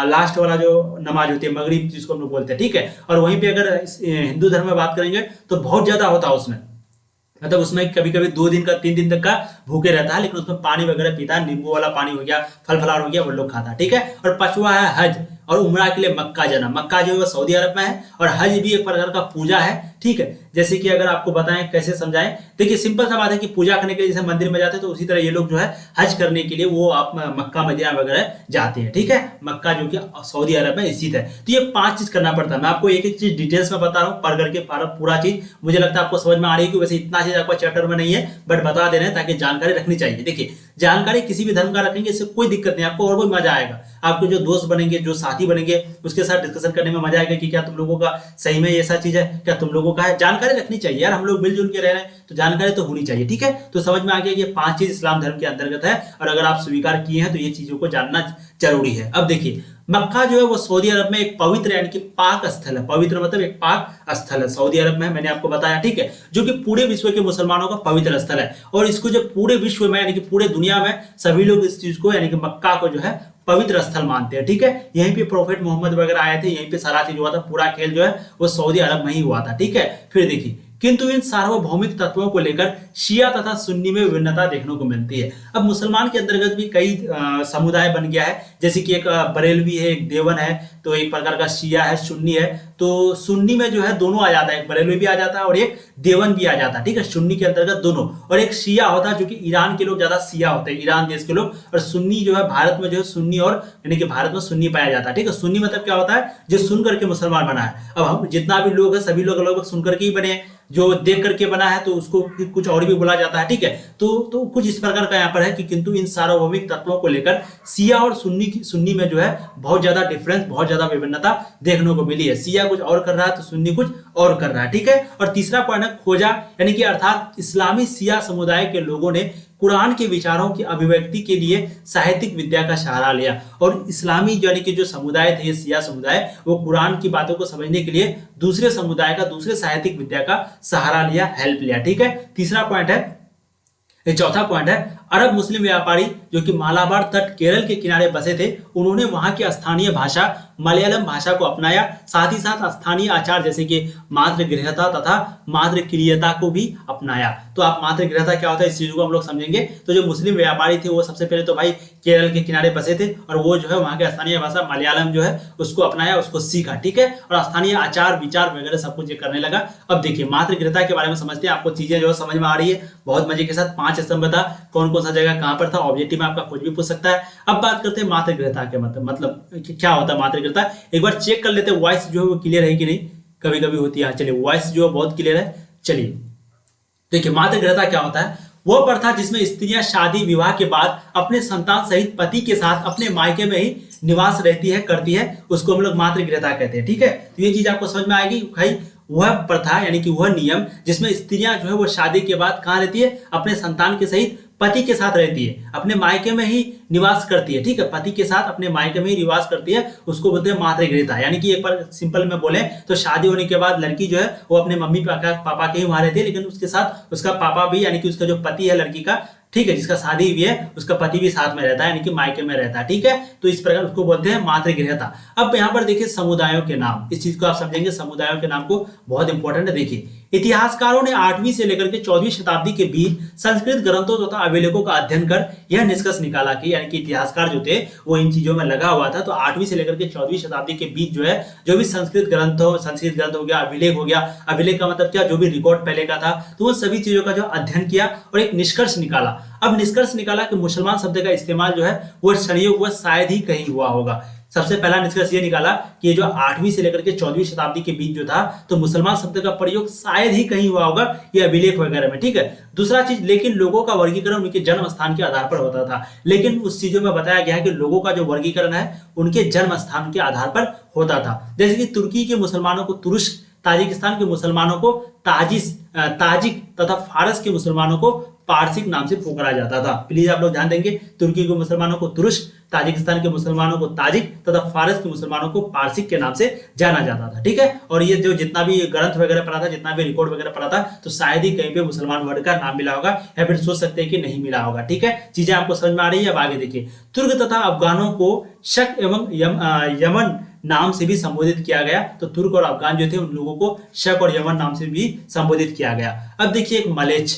लास्ट वाला जो नमाज होती है मगरिब जिसको हम लोग बोलते हैं। ठीक है, और वहीं पे अगर हिंदू धर्म में बात करेंगे तो बहुत ज्यादा होता है उसमें, मतलब उसमें कभी कभी 2 दिन का 3 दिन तक का भूखे रहता है, लेकिन उसमें पानी वगैरह पीता है, नींबू वाला पानी हो गया, फल फलार हो गया, वो लोग खाता है। ठीक है, और 5वां है हज और उम्रा के लिए मक्का जाना। मक्का जो है सऊदी अरब में है और हज भी एक प्रकार का पूजा है। ठीक है, जैसे कि अगर आपको बताएं कैसे समझाएं, देखिए सिंपल सा बात है कि पूजा करने के लिए जैसे मंदिर में जाते हैं तो उसी तरह ये लोग जो है हज करने के लिए वो आप मक्का मदीना वगैरह जाते हैं। ठीक है, मक्का जो कि सऊदी अरब में स्थित है। तो ये 5 चीज करना पड़ता है। मैं आपको एक एक चीज डिटेल्स में बता रहा हूँ, पढ़ करके पूरा चीज, मुझे लगता है आपको समझ में आ रही है कि वैसे इतना चीज आपका चैप्टर में नहीं है, बट बता दे रहे हैं ताकि जानकारी रखनी चाहिए। देखिए जानकारी किसी भी धर्म का रखेंगे इससे कोई दिक्कत नहीं, आपको और भी मजा आएगा। आपके जो दोस्त बनेंगे, जो साथी बनेंगे, उसके साथ डिस्कशन करने में मजा आएगा कि क्या तुम लोगों का सही में ऐसा चीज है, क्या तुम लोगों का है। जानकारी रखनी चाहिए यार, हम लोग मिलजुल के रह रहे हैं तो जानकारी तो होनी चाहिए। ठीक है, तो समझ में आ गया ये 5 चीज इस्लाम धर्म के अंतर्गत है और अगर आप स्वीकार किए हैं तो ये चीजों को जानना जरूरी है। अब देखिए मक्का जो है वो सऊदी अरब में एक पवित्र यानी कि पाक स्थल है। पवित्र मतलब एक पाक स्थल है, सऊदी अरब में, मैंने आपको बताया। ठीक है, जो कि पूरे विश्व के मुसलमानों का पवित्र स्थल है और इसको जो पूरे विश्व में यानी कि पूरे दुनिया में सभी लोग इस चीज को यानी कि मक्का को जो है पवित्र स्थल मानते हैं। ठीक है, यहीं पे प्रोफेट मोहम्मद वगैरह आए थे, यहीं पे सारा चीज हुआ था, पूरा खेल जो है वो सऊदी अरब में ही हुआ था। ठीक है, फिर देखिए किंतु इन सार्वभौमिक तत्वों को लेकर शिया तथा सुन्नी में विभिन्नता देखने को मिलती है। अब मुसलमान के अंतर्गत भी कई समुदाय बन गया है, जैसे कि एक बरेलवी है, एक देवन है, तो एक प्रकार का शिया है, सुन्नी है। तो सुन्नी में जो है दोनों आ जाता है, एक बरेलवी भी आ जाता है और एक देवन भी आ जाता है, ठीक है, सुन्नी के अंतर्गत दोनों। और एक शिया होता है, जो कि ईरान के लोग ज्यादा शिया होते हैं, ईरान देश के लोग। और सुन्नी जो है भारत में जो है सुन्नी, और यानी कि भारत में सुन्नी पाया जाता है, ठीक है। सुन्नी मतलब क्या होता है, जो सुन करके मुसलमान बना है। अब हम जितना भी लोग है सभी लोग लगभग सुन करके ही बने हैं, जो देख करके बना है तो उसको कुछ और भी बोला जाता है, ठीक है। तो कुछ इस प्रकार का यहाँ पर है कि किंतु इन सार्वभौमिक तत्वों को लेकर शिया और सुन्नी में जो है बहुत ज्यादा डिफरेंस, बहुत ज्यादा विभिन्नता देखने को मिली है। शिया कुछ और कर रहा है तो सुन्नी कुछ और कर रहा है, ठीक है। और तीसरा पॉइंट है खोजा, यानी कि अर्थात इस्लामी शिया समुदाय के लोगों ने कुरान के विचारों की अभिव्यक्ति के लिए साहित्यिक विद्या का सहारा लिया। और इस्लामी यानी कि जो समुदाय थे, शिया समुदाय, वो कुरान की बातों को समझने के लिए दूसरे समुदाय का, दूसरे साहित्यिक विद्या का सहारा लिया, हेल्प लिया, ठीक है। तीसरा पॉइंट है, चौथा पॉइंट है, अरब मुस्लिम व्यापारी जो कि मालाबार तट केरल के किनारे बसे थे, उन्होंने वहां की स्थानीय भाषा मलयालम भाषा को अपनाया। साथ ही साथ स्थानीय आचार जैसे कि मातृगृहता तथा मातृक्रियता को भी अपनाया। तो आप मातृगृहता क्या होता है इस चीज को हम लोग समझेंगे। तो जो मुस्लिम व्यापारी थे वो सबसे पहले तो भाई केरल के किनारे बसे थे, और वो जो है वहां की स्थानीय भाषा मलयालम जो है उसको अपनाया, उसको सीखा, ठीक है। और स्थानीय आचार विचार वगैरह सब कुछ ये करने लगा। अब देखिए मातृगृहता के बारे में समझते हैं, आपको चीजें जो है समझ में आ रही है बहुत मजे के साथ। 5 स्तंभ था, कौन कौन सा जगह कहां पर था, ऑब्जेक्टिव में आपका कुछ भी पूछ सकता है। अब बात करते हैं मातृगृहता के मतलब क्या होता है मातृगृहता। एक बार चेक कर लेते हैं वॉइस जो है वो क्लियर है कि नहीं, कभी कभी होती है। चलिए वॉइस जो है बहुत क्लियर है। चलिए देखिए मातृगृहता क्या होता है, वह प्रथा जिसमें स्त्रियां शादी विवाह के बाद अपने संतान सहित पति के साथ अपने मायके में ही निवास रहती है, करती है, उसको हम लोग मातृगृहता कहते हैं, ठीक है। तो ये चीज आपको समझ में आएगी भाई। वह प्रथा यानी कि वह नियम जिसमें स्त्रियां जो है वो शादी के बाद कहां रहती है, अपने संतान के सहित पति के साथ रहती है, अपने मायके में ही निवास करती है, ठीक है, पति के साथ अपने मायके में ही निवास करती है, उसको बोलते हैं मातृगृहता। यानी कि एक बार सिंपल में बोले तो शादी होने के बाद लड़की जो है वो अपने मम्मी पापा के ही वहां रहती है, लेकिन उसके साथ उसका पापा भी यानी कि उसका जो पति है लड़की का, ठीक है, जिसका शादी हुई है उसका पति भी साथ में रहता है, यानी कि मायके में रहता है, ठीक है। तो इस प्रकार उसको बोलते हैं मातृगृहता। अब यहाँ पर देखिए समुदायों के नाम, इस चीज को आप समझेंगे, समुदायों के नाम को बहुत इंपॉर्टेंट है। देखिए इतिहासकारों ने 8वीं से लेकर के 14वीं शताब्दी के बीच संस्कृत ग्रंथों तथा अभिलेखों का अध्ययन कर यह निष्कर्ष निकाला कि यानी कि इतिहासकार जो थे वो इन चीजों में लगा हुआ था। तो 8वीं से लेकर के 14वीं शताब्दी के बीच जो है जो भी संस्कृत ग्रंथ हो गया, अभिलेख हो गया, अभिलेख का मतलब क्या, जो भी रिकॉर्ड पहले का था, तो वो सभी चीजों का जो अध्ययन किया और एक निष्कर्ष निकाला। अब निष्कर्ष निकाला कि मुसलमान शब्द का इस्तेमाल जो है वो संयोग हुआ शायद ही कहीं हुआ होगा। सबसे पहला निष्कर्ष ये निकाला कि जो 8वीं से लेकर के 14वीं शताब्दी के बीच जो था तो मुसलमान शब्द का प्रयोग शायद ही कहीं हुआ होगा ये अभिलेख वगैरह में, ठीक है। दूसरा चीज, लेकिन लोगों का वर्गीकरण उनके जन्म स्थान के आधार पर होता था। लेकिन उस चीजों में बताया गया है कि लोगों का जो वर्गीकरण है उनके जन्म स्थान के आधार पर होता था। जैसे कि तुर्की के मुसलमानों को तुरुष्क, ताजिकिस्तान के मुसलमानों को ताजिक तथा फारस के मुसलमानों को पारसिक नाम से पुकारा जाता था। प्लीज आप लोग ध्यान देंगे, तुर्की के मुसलमानों को तुरुष्क, ताजिकिस्तान के मुसलमानों को ताजिक तथा फारस के मुसलमानों को पारसिक के नाम से जाना जाता था, ठीक है। और ये जो जितना भी ग्रंथ वगैरह पढ़ा था, जितना भी रिकॉर्ड वगैरह पढ़ा था, तो शायद ही कहीं पे मुसलमान वर्ड का नाम मिला होगा, या फिर सोच सकते हैं कि नहीं मिला होगा, ठीक है। चीजें आपको समझ में आ रही है। अब आगे देखिए, तुर्क तथा अफगानों को शक एवं यमन नाम से भी संबोधित किया गया। तो तुर्क और अफगान जो थे उन लोगों को शक और यमन नाम से भी संबोधित किया गया। अब देखिए एक मलेच्छ,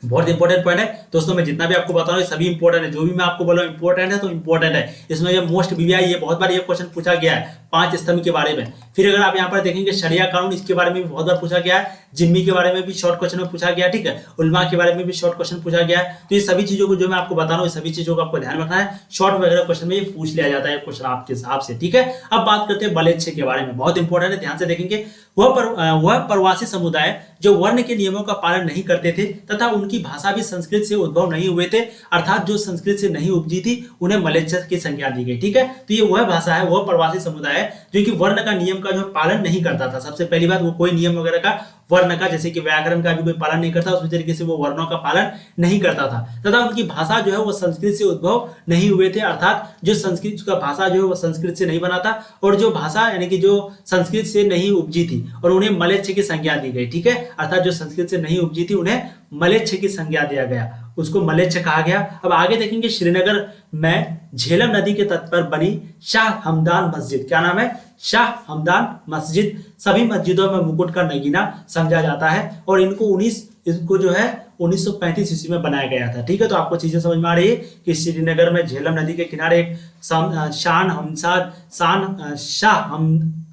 बहुत इंपॉर्टेंट पॉइंट है दोस्तों। मैं जितना भी आपको बता रहा हूँ सभी इंपॉर्टेंट है, जो भी मैं आपको बोल रहा हूँ इंपॉर्टेंट है तो इंपॉर्टेंट है। इसमें ये मोस्ट बीवीआई ये बहुत बार ये क्वेश्चन पूछा गया है 5 स्तंभ के बारे में। फिर अगर आप यहाँ पर देखेंगे शरिया कानून, इसके बारे में भी बहुत बार पूछा गया है। जिम्मी के बारे में भी शॉर्ट क्वेश्चन में पूछा गया, ठीक है। उलमा के बारे में भी शॉर्ट क्वेश्चन पूछा गया है। तो ये सभी चीजों को जो मैं आपको बता रहा हूँ सभी चीजों को आपको ध्यान रखना है। शॉर्ट वगैरह क्वेश्चन में ये पूछ लिया जाता है क्वेश्चन आपके हिसाब से, ठीक है। अब बात करते हैं मलेच्छ के बारे में, बहुत इंपॉर्टेंट है, ध्यान से देखेंगे। वह प्रवासी समुदाय जो वर्ण के नियमों का पालन नहीं करते थे तथा उनकी भाषा भी संस्कृत से उद्भव नहीं हुए थे, अर्थात जो संस्कृत से नहीं उपजी थी, उन्हें मलेच्छ की संज्ञा दी गई, ठीक है। तो ये वह भाषा है, वह प्रवासी समुदाय है जो कि वर्ण का नियम का जो पालन नहीं करता था। सबसे पहली बात, वो कोई नियम वगैरह का, वर्ण का जैसे कि व्याकरण का भी कोई पालन नहीं करता, उसी तरीके से वो वर्णों का पालन नहीं करता था तथा उनकी भाषा जो है वो संस्कृत से उद्भव नहीं हुए थे, अर्थात जो संस्कृत का भाषा जो है वो संस्कृत से नहीं बना था, और जो भाषा यानी कि जो संस्कृत से नहीं उपजी थी और उन्हें मलेच्छ की संज्ञा दी गई, ठीक है। अर्थात जो संस्कृत से नहीं उपजी थी उन्हें मलेच्छ की संज्ञा दिया गया, उसको मलेच्छ कहा गया। अब आगे देखेंगे, श्रीनगर में झेलम नदी के तट पर बनी शाह हमदान मस्जिद, क्या नाम है, शाह हमदान मस्जिद, सभी मस्जिदों में मुकुट का नगीना समझा जाता है और इनको जो है 1935 ईस्वी में बनाया गया था, ठीक है। तो आपको चीजें समझ में आ रही है कि श्रीनगर में झेलम नदी के किनारे एक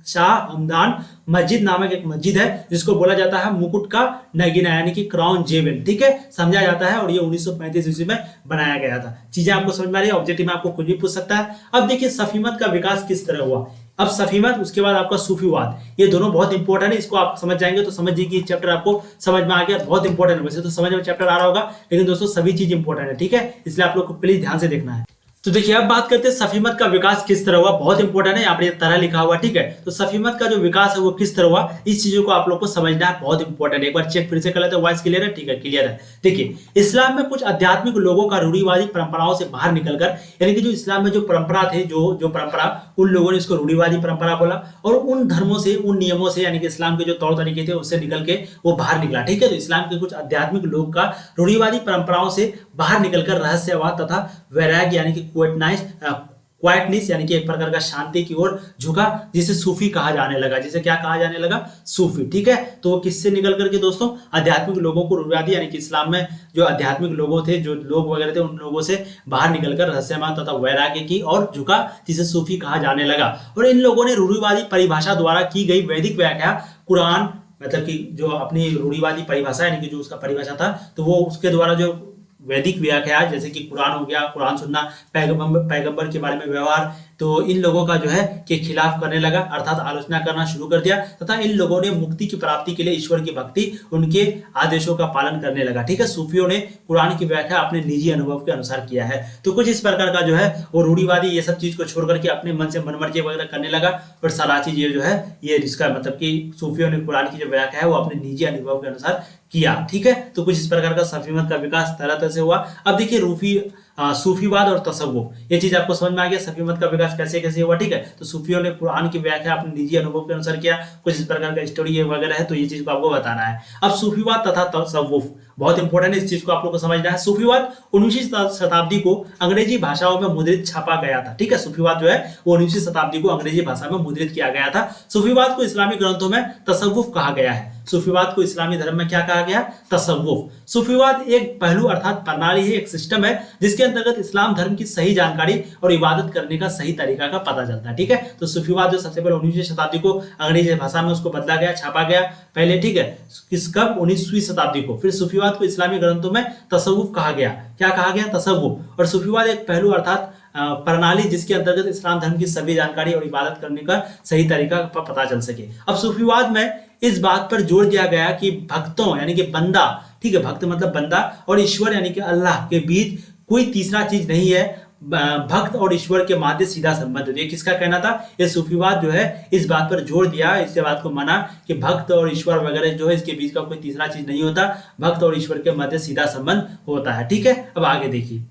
शाह हमदान मस्जिद नामक एक मस्जिद है जिसको बोला जाता है मुकुट का नगीना यानी कि क्राउन जेवल, ठीक है, समझा जाता है। और ये 1935 ईस्वी में बनाया गया था। चीजें आपको समझ में आ रही है, ऑब्जेक्टिव में आपको कुछ भी पूछ सकता है। अब देखिए सफी मत का विकास किस तरह हुआ। अब सफी मत, उसके बाद आपका सूफीवाद, ये दोनों बहुत इंपॉर्टेंट है। इसको आप समझ जाएंगे तो समझिए कि चैप्टर आपको समझ में आ गया, बहुत इंपॉर्टेंट है। वैसे तो समझ में चैप्टर आ रहा होगा, लेकिन दोस्तों सभी चीज इंपॉर्टेंट है, ठीक है, इसलिए आप लोग को प्लीज ध्यान से देखना है। तो देखिए अब बात करते हैं सफी मत का विकास किस तरह हुआ, बहुत इंपॉर्टेंट है, यहाँ पर ये तरह लिखा हुआ, ठीक है। तो सफी मत का जो विकास है वो किस तरह हुआ, इस चीजों को आप लोग को समझना है, बहुत इंपॉर्टेंट है। एक बार चेक फिर से कर लेते हैं, वॉइस क्लियर है, ठीक है, क्लियर है। देखिए इस्लाम में कुछ आध्यात्मिक लोगों का रूढ़िवादी परंपराओं से बाहर निकलकर, यानी कि जो इस्लाम में जो परंपरा थे, जो परंपरा, उन लोगों ने इसको रूढ़िवादी परंपरा बोला, और उन धर्मों से, उन नियमों से, यानी कि इस्लाम के जो तौर तरीके थे उससे निकल के वो बाहर निकला, ठीक है। तो इस्लाम के कुछ आध्यात्मिक लोग का रूढ़िवादी परंपराओं से बाहर निकलकर रहस्यवाद तथा वैराग्य यानी कि क्वाइटनेस यानी कि एक प्रकार का शांति की ओर झुका, जिसे सूफी कहा जाने लगा। जिसे क्या कहा जाने लगा, सूफी, ठीक है। तो वो किससे निकल करके दोस्तों, आध्यात्मिक लोगों को रूढ़िवादी यानी कि इस्लाम में जो आध्यात्मिक लोगों थे, जो लोग वगैरह थे, उन लोगों से बाहर निकलकर रहस्यवाद तथा वैराग्य की ओर झुका, जिसे सूफी कहा जाने लगा। और इन लोगों ने रूढ़िवादी परिभाषा द्वारा की गई वैदिक व्याख्या कुरान, मतलब कि जो अपनी रूढ़िवादी परिभाषा यानी कि जो उसका परिभाषा था, तो वो उसके द्वारा जो वैदिक व्याख्या जैसे कि कुरान हो गया, कुरान सुनना, पैगंबर के बारे में व्यवहार, तो इन लोगों का जो है के खिलाफ करने लगा, अर्थात आलोचना करना शुरू कर दिया। तथा इन लोगों ने मुक्ति की प्राप्ति के लिए ईश्वर की भक्ति, उनके आदेशों का पालन करने लगा, ठीक है। सूफियों ने कुरान की व्याख्या अपने निजी अनुभव के अनुसार किया है। तो कुछ इस प्रकार का जो है वो रूढ़िवादी ये सब चीज को छोड़ करके अपने मन से मनमर्जी वगैरह करने लगा, और सारा चीज ये जो है ये जिसका मतलब कि सूफियों ने कुरान की जो व्याख्या है वो अपने निजी अनुभव के अनुसार किया, ठीक है। तो कुछ इस प्रकार का सफी मत का विकास तरह तरह से हुआ। अब देखिए सूफीवाद और तसव्वुफ, ये चीज आपको समझ में आ गया, सफी मत का विकास कैसे कैसे हुआ, ठीक है। तो सूफियों ने कुरान की व्याख्या अपने निजी अनुभव के अनुसार किया, कुछ इस प्रकार का स्टोरी वगैरह है, तो ये चीज को आपको बताना है। अब सूफीवाद तथा तसव्वुफ बहुत इंपॉर्टेंट है, इस चीज को आप लोग को समझना है। सूफीवाद 19वीं शताब्दी को अंग्रेजी भाषाओं में मुद्रित छापा गया था, ठीक है। सूफीवाद जो है वो 19वीं शताब्दी को अंग्रेजी भाषा में मुद्रित किया गया था। सूफीवाद को इस्लामी ग्रंथों में तसव्वुफ कहा गया है। सूफीवाद को इस्लामी धर्म में क्या कहा गया, तसव्वुफ। सूफीवाद एक पहलू अर्थात प्रणाली है, एक सिस्टम है, जिसके अंतर्गत इस्लाम धर्म की सही जानकारी और इबादत करने का सही तरीका का पता चलता है, ठीक है। तो सूफीवाद जो सबसे पहले 19वीं शताब्दी को अंग्रेजी भाषा में उसको बदला गया, छापा गया पहले, ठीक है, किस कब 19वीं शताब्दी को। फिर सूफीवाद को इस्लामी ग्रंथों में तसव्वुफ कहा गया, क्या कहा गया, तसव्वुफ। और सूफीवाद एक पहलू अर्थात प्रणाली जिसके अंतर्गत इस्लाम धर्म की सभी जानकारी और इबादत करने का सही तरीका पता चल सके। अब सूफीवाद में इस बात पर जोर दिया गया कि भक्तों यानी कि बंदा, ठीक है, भक्त मतलब बंदा, और ईश्वर यानी कि अल्लाह के बीच कोई तीसरा चीज नहीं है। भक्त और ईश्वर के माध्य सीधा संबंध। ये किसका कहना था, ये सूफीवाद जो है इस बात पर जोर दिया, इस बात को माना कि भक्त और ईश्वर वगैरह जो है इसके बीच का कोई तीसरा चीज नहीं होता, भक्त और ईश्वर के मध्य सीधा संबंध होता है, ठीक है। अब आगे देखिए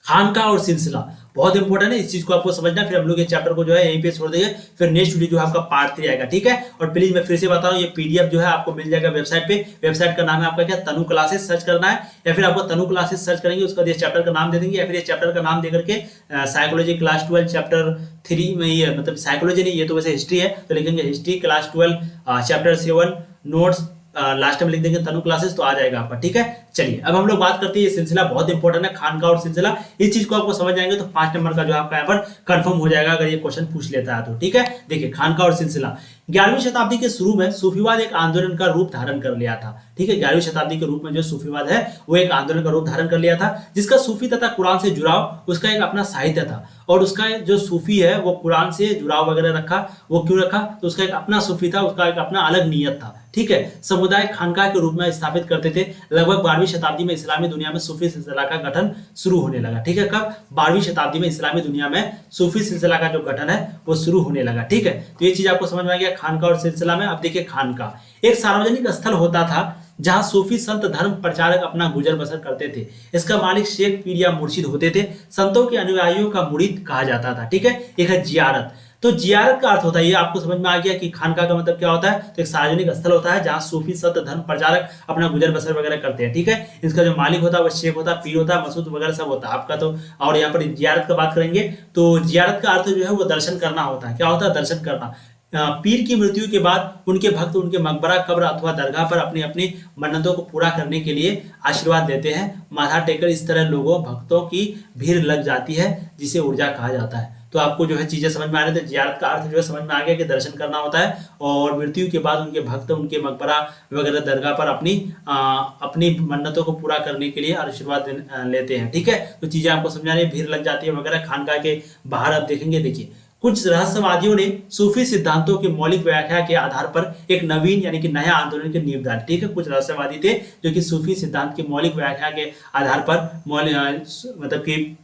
खानका और सिलसिला बहुत इंपॉर्टेंट है, इस चीज को आपको समझना। फिर हम लोग ये चैप्टर को जो है यहीं पे छोड़ देंगे, फिर नेक्स्ट वीडियो जो है आपका पार्ट 3 आएगा, ठीक है। और प्लीज मैं फिर से बता रहा हूँ, ये पीडीएफ जो है आपको मिल जाएगा वेबसाइट पे। वेबसाइट का नाम है आपका क्या, तनु क्लासेस सर्च करना है, या फिर आपको तनु क्लासेस सर्च करेंगे, उसका ये चैप्टर का नाम दे देंगे, या फिर ये चैप्टर का नाम देकर के साइकोलॉजी क्लास 12 चैप्टर 3 में, ये मतलब साइकोलॉजी नहीं, ये तो वैसे हिस्ट्री है, तो लिखेंगे history class 12 chapter 7 notes, last में लिख देंगे तनु क्लासेस, तो आ जाएगा आपका, ठीक है। चलिए अब हम लोग बात करते हैं, ये सिलसिला बहुत इंपॉर्टेंट है, खानका और सिलसिला। इस चीज को आपको समझ जाएंगे तो 5 नंबर का जो आपका यहाँ पर कंफर्म हो जाएगा अगर ये क्वेश्चन पूछ लेता है तो, ठीक है। देखिए खानका और सिलसिला 11वीं शताब्दी के शुरू में सूफीवाद एक आंदोलन का रूप धारण कर लिया था, ठीक है। 11वीं शताब्दी के रूप में जो सूफीवाद है वो एक आंदोलन का रूप धारण कर लिया था, जिसका सूफी तथा कुरान से जुड़ाव उसका एक अपना साहित्य था। और उसका जो सूफी है वो कुरान से जुड़ाव वगैरह रखा, वो क्यों रखा, तो उसका एक अपना सूफी था, उसका एक अपना अलग नीयत था, ठीक है। समुदाय खानका के रूप में स्थापित करते थे। लगभग 12वीं शताब्दी में इस्लामी दुनिया में सूफी सिलसिला का गठन शुरू होने लगा, ठीक है। कब, 12वीं शताब्दी में इस्लामी दुनिया में सूफी सिलसिला का जो गठन है वो शुरू होने लगा, ठीक है। तो ये चीज आपको समझ में आ गया खानका और सिलसिला में। अब देखिए खानका एक सार्वजनिक स्थल होता था जहां सूफी संत धर्म प्रचारक अपना गुजर बसर करते थे। इसका मालिक शेख पीर या मुर्शिद होते थे। संतों के अनुयायियों का मुरीद कहा जाता था, ठीक है। एक है जियारत। तो जियारत का अर्थ होता है, ये आपको समझ में आ गया कि खानका का मतलब क्या होता है, तो एक सार्वजनिक स्थल होता है जहां सूफी संत धर्म प्रचारक अपना गुजर बसर वगैरह करते हैं, ठीक है। इसका जो मालिक होता है वो शेख होता है, पीर होता है, मसूद वगैरह सब होता है आपका। तो और यहाँ पर जियारत का बात करेंगे तो जियारत का अर्थ जो है वो दर्शन करना होता है। क्या होता है, दर्शन करना। पीर की मृत्यु के बाद उनके भक्त उनके मकबरा, कब्र अथवा दरगाह पर अपनी अपनी मन्नतों को पूरा करने के लिए आशीर्वाद देते हैं। माथा टेकर इस तरह लोगों भक्तों की भीड़ लग जाती है, जिसे ऊर्जा कहा जाता है। तो आपको जो है चीजें समझ में आ रही थी। जियारत का अर्थ जो है समझ में आ गया कि दर्शन करना होता है और मृत्यु के बाद उनके भक्त उनके मकबरा वगैरह दरगाह पर अपनी मन्नतों को पूरा करने के लिए आशीर्वाद लेते हैं। ठीक है, तो चीजें आपको समझ आ रही है, भीड़ लग जाती है वगैरह। खानका के बाहर आप देखेंगे, देखिए कुछ रहस्यवादियों ने सूफी सिद्धांतों की मौलिक व्याख्या के आधार पर एक नवीन यानी कि नया आंदोलन की नींव डाली। ठीक है, कुछ रहस्यवादी थे जो कि सूफी सिद्धांत की मौलिक व्याख्या के आधार पर मतलब कि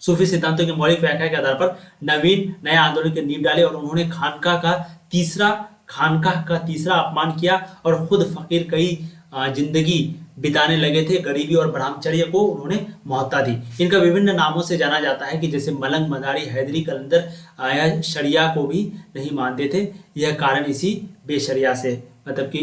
सूफी सिद्धांतों की मौलिक व्याख्या के आधार पर नवीन नया आंदोलन की नींव डाली और उन्होंने खानकाह का तीसरा अपमान किया और खुद फकीर कई जिंदगी बिताने लगे थे। गरीबी और ब्रह्मचर्य को उन्होंने महत्ता दी। इनका विभिन्न नामों से जाना जाता है कि जैसे मलंग, मदारी, हैदरी, कलंदर या शरिया को भी नहीं मानते थे। यह कारण इसी बेशरिया से मतलब कि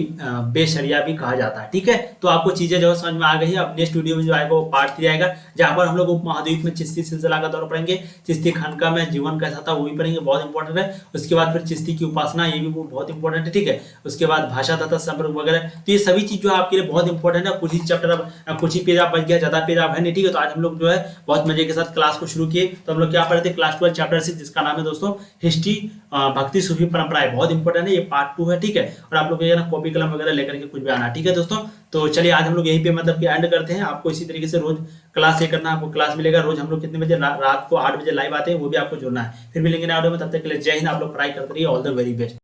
बेशरिया भी कहा जाता है। ठीक है, तो आपको चीजें जो समझ में आ गई है। अब नेक्स्ट वीडियो में जो आएगा वो पार्ट 3 आएगा, जहां पर हम लोग उपमहाद्वीप में चिश्ती सिलसिला का दौर पढ़ेंगे, चिश्ती खानका में जीवन कैसा था वो भी पढ़ेंगे, बहुत इंपॉर्टेंट है। उसके बाद फिर चिश्ती की उपासना, ये भी बहुत इंपॉर्टेंट है। ठीक है, उसके बाद भाषा तथा संपर्क वगैरह, तो ये सभी चीज जो है आपके लिए बहुत इंपॉर्टेंट है। कुछ ही चैप्टर कुछ ही पेज आप बच गया, ज्यादा पेज आप है नहीं। ठीक है, तो आज हम लोग जो है बहुत मजे के साथ क्लास को शुरू किए। तो हम लोग क्या पढ़े थे, क्लास 12 चैप्टर 6 जिसका नाम है दोस्तों हिस्ट्री भक्ति सूफी परंपराएं, बहुत इंपॉर्टेंट है, ये पार्ट 2 है। ठीक है, और आप लोग कॉपी कलम वगैरह लेकर के कुछ भी आना। ठीक है दोस्तों, तो चलिए आज हम लोग यहीं पे मतलब कि एंड करते हैं। आपको इसी तरीके से रोज क्लास ये करना, आपको क्लास मिलेगा रोज। हम लोग कितने बजे, रात को 8 बजे लाइव आते हैं, वो भी आपको जुड़ना है। फिर मिलेंगे नए वीडियो में, तब तक के लिए जय हिंद। आप लोग पढ़ाई करते रहिए, ऑल द वेरी बेस्ट।